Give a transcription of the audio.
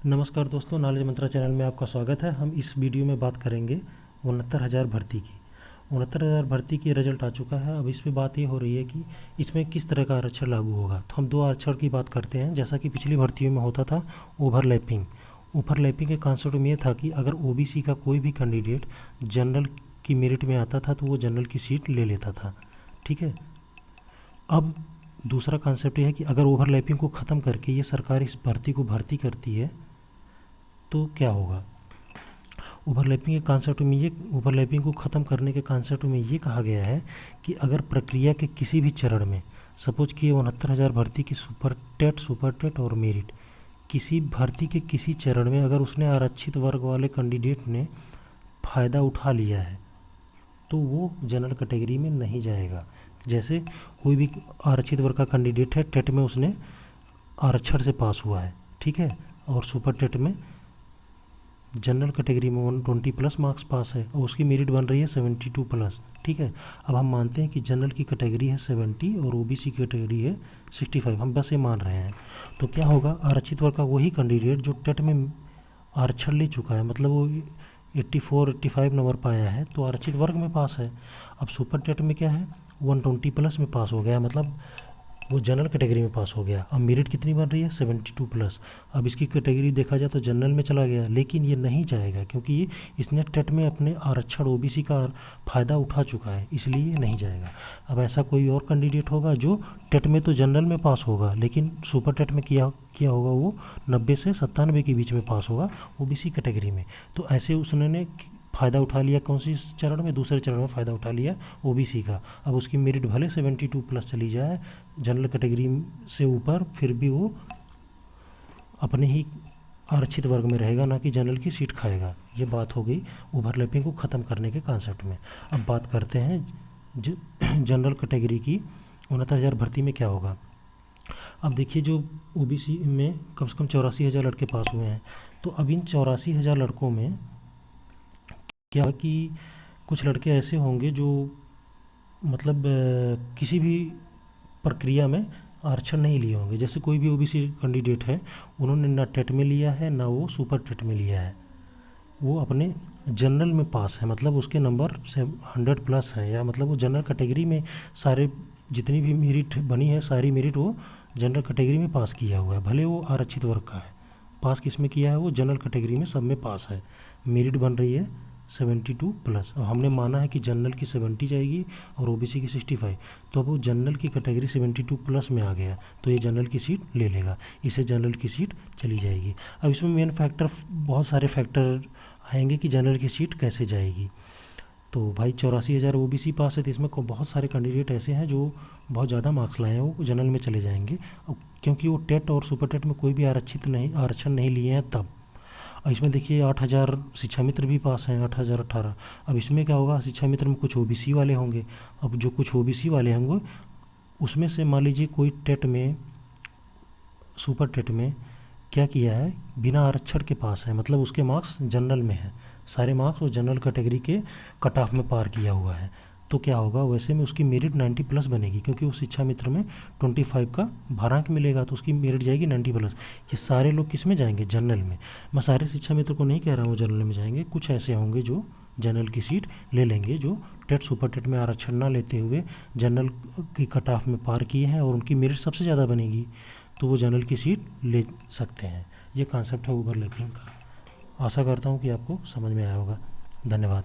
नमस्कार दोस्तों, नॉलेज मंत्रा चैनल में आपका स्वागत है। हम इस वीडियो में बात करेंगे 69,000 भर्ती की। 69,000 भर्ती की रिजल्ट आ चुका है। अब इस पे बात ये हो रही है कि इसमें किस तरह का आरक्षण लागू होगा। तो हम दो आरक्षण की बात करते हैं। जैसा कि पिछली भर्तियों में होता था ओवरलैपिंग। ओवरलैपिंग के कॉन्सेप्ट में ये था कि अगर ओबीसी का कोई भी कैंडिडेट जनरल की मेरिट में आता था तो वो जनरल की सीट ले लेता था। ठीक है। अब दूसरा कॉन्सेप्ट ये है कि अगर ओवरलैपिंग को ख़त्म करके ये सरकार इस भर्ती को भर्ती करती है तो क्या होगा। ओवरलैपिंग के कॉन्सेप्ट में ये ओवरलैपिंग को ख़त्म करने के कॉन्सेप्ट में ये कहा गया है कि अगर प्रक्रिया के किसी भी चरण में सपोज कि 69,000 भर्ती की सुपर टेट और मेरिट किसी भर्ती के किसी चरण में अगर उसने आरक्षित वर्ग वाले कैंडिडेट ने फ़ायदा उठा लिया है तो वो जनरल कैटेगरी में नहीं जाएगा। जैसे कोई भी आरक्षित वर्ग का कैंडिडेट है, टेट में उसने आरक्षण से पास हुआ है, ठीक है, और सुपर टेट में जनरल कैटेगरी में 120 प्लस मार्क्स पास है और उसकी मेरिट बन रही है 72 प्लस। ठीक है। अब हम मानते हैं कि जनरल की कैटेगरी है 70 और ओबीसी की कैटेगरी है 65। हम बस ये मान रहे हैं। तो क्या होगा, आरक्षित वर्ग का वही कैंडिडेट जो टेट में आरक्षण ले चुका है, मतलब वो 84-85 नंबर पाया है तो आरक्षित वर्ग में पास है। अब सुपर टेट में क्या है, 120 प्लस में पास हो गया, मतलब वो जनरल कैटेगरी में पास हो गया। अब मेरिट कितनी बन रही है 72 प्लस। अब इसकी कैटेगरी देखा जाए तो जनरल में चला गया, लेकिन ये नहीं जाएगा क्योंकि इसने टेट में अपने आरक्षण ओबीसी का फ़ायदा उठा चुका है, इसलिए ये नहीं जाएगा। अब ऐसा कोई और कैंडिडेट होगा जो टेट में तो जनरल में पास होगा लेकिन सुपर टेट में किया होगा वो 90 से 97 के बीच में पास होगा ओबीसी कैटेगरी में। तो ऐसे उसने फ़ायदा उठा लिया कौन सी चरण में, दूसरे चरण में फ़ायदा उठा लिया ओबीसी का। अब उसकी मेरिट भले 72 प्लस चली जाए जनरल कैटेगरी से ऊपर, फिर भी वो अपने ही आरक्षित वर्ग में रहेगा, ना कि जनरल की सीट खाएगा। ये बात हो गई ओवरलैपिंग को ख़त्म करने के कॉन्सेप्ट में। अब बात करते हैं जनरल कैटेगरी की 69,000 भर्ती में क्या होगा। अब देखिए, जो ओबीसी में कम से कम 84,000 लड़के पास हुए हैं, तो अब इन 84,000 लड़कों में क्या कि कुछ लड़के ऐसे होंगे जो मतलब किसी भी प्रक्रिया में आरक्षण नहीं लिए होंगे। जैसे कोई भी ओबीसी कैंडिडेट है, उन्होंने ना टेट में लिया है ना वो सुपर टेट में लिया है, वो अपने जनरल में पास है, मतलब उसके नंबर से 100 प्लस है, या मतलब वो जनरल कैटेगरी में सारे जितनी भी मेरिट बनी है सारी मेरिट वो जनरल कैटेगरी में पास किया हुआ है। भले वो आरक्षित वर्ग का है, पास किस में किया है, वो जनरल कैटेगरी में सब में पास है, मेरिट बन रही है 72 प्लस। और हमने माना है कि जनरल की 70 जाएगी और ओबीसी की 65, तो अब वो जनरल की कैटेगरी 72 प्लस में आ गया तो ये जनरल की सीट ले लेगा, इसे जनरल की सीट चली जाएगी। अब इसमें मेन फैक्टर, बहुत सारे फैक्टर आएंगे कि जनरल की सीट कैसे जाएगी। तो भाई 84,000 ओबीसी पास है, तो इसमें बहुत सारे कैंडिडेट ऐसे हैं जो बहुत ज़्यादा मार्क्स लाए हैं, वो जनरल में चले जाएंगे क्योंकि वो टेट और सुपर टेट में कोई भी आरक्षण नहीं लिए हैं तब। और इसमें देखिए 8,000 शिक्षा मित्र भी पास हैं, 8,018। अब इसमें क्या होगा, शिक्षा मित्र में कुछ ओबीसी वाले होंगे। अब जो कुछ ओबीसी वाले होंगे उसमें से मान लीजिए कोई टेट में सुपर टेट में क्या किया है, बिना आरक्षण के पास है, मतलब उसके मार्क्स जनरल में है, सारे मार्क्स वो जनरल कैटेगरी के कट ऑफ में पार किया हुआ है, तो क्या होगा, वैसे में उसकी मेरिट 90 प्लस बनेगी क्योंकि वो शिक्षा मित्र में 25 का भारांक मिलेगा तो उसकी मेरिट जाएगी 90 प्लस। ये सारे लोग किस में जाएंगे, जनरल में। मैं सारे शिक्षा मित्र को नहीं कह रहा हूँ जनरल में जाएंगे, कुछ ऐसे होंगे जो जनरल की सीट ले लेंगे, जो टेट सुपर टेट में आरक्षण ना लेते हुए जनरल की कट ऑफ में पार किए हैं और उनकी मेरिट सबसे ज़्यादा बनेगी, तो वो जनरल की सीट ले सकते हैं। ये कॉन्सेप्ट है ओवरलैपिंग का। आशा करता हूँ कि आपको समझ में आया होगा। धन्यवाद।